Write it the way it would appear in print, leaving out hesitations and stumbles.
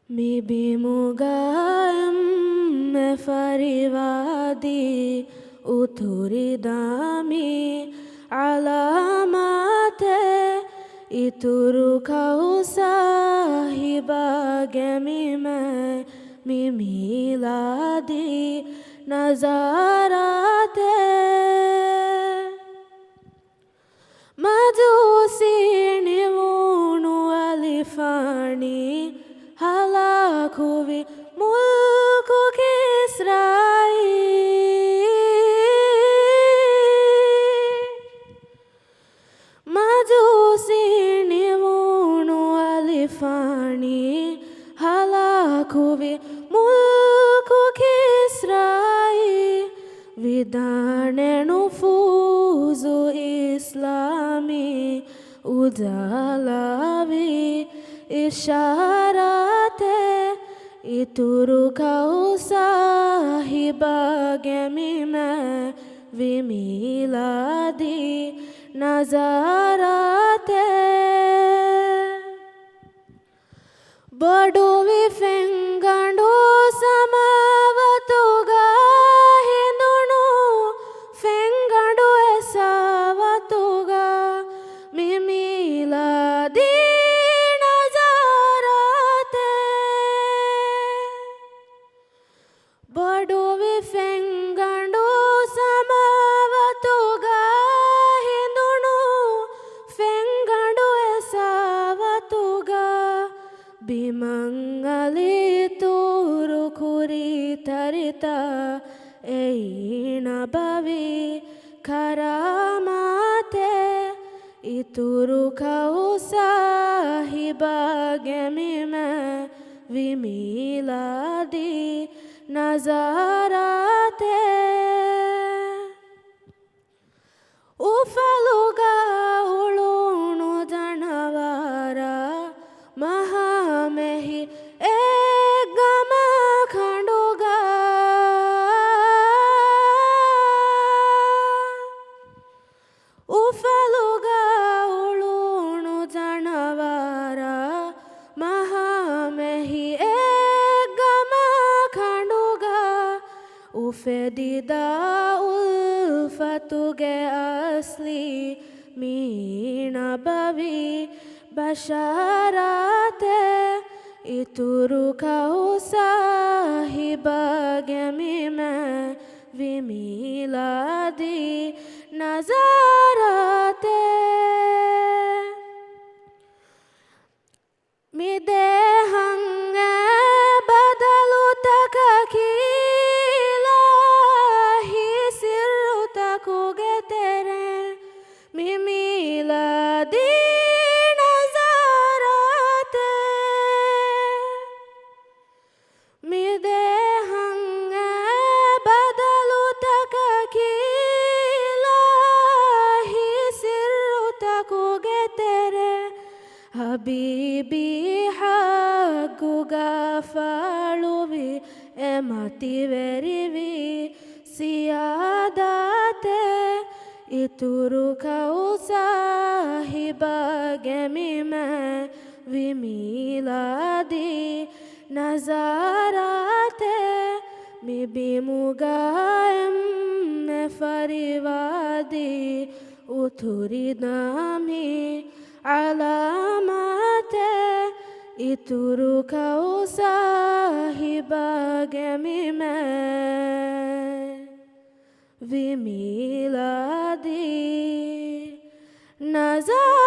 Mi bimugayam me farivadi uturidami alamate ituru kausa hiba gemi me mimiladi nazarate majusi niwunu alifani halakuvi mulku kisrai majusi niwunu alifani halakuvi mulku kisrai vidane nufuzu islami udalavi isharate ituru kausa hiba gemi me vimiladi nazarate Baduvi fengando samavatuga hindunu fengando esavatuga mimiladi nazarate Baduvi fengando samavatuga hindunu fengando esavatuga Bimangali turu kuri tarita eina bavi karamate ituru kausa hiba gemi me vimiladi nazarate ufaluga ulunu janavara Mahamehi egama khanduga ufaluga ulunu janavara Mahamehi egama khanduga ufedida ulfatuge asli meena bavi basharate ituru kausa hiba gemi me vimiladi nazarate midehanga badalu takakila hi sirru takuge tere mimiladi Habibi haguga faluvi emati verivi siadate ituru kausa hiba gemi me vimiladi nazarate mi bimugayam me farivadi uturidami alamate ituru kausa hiba gemi me vimiladi nazar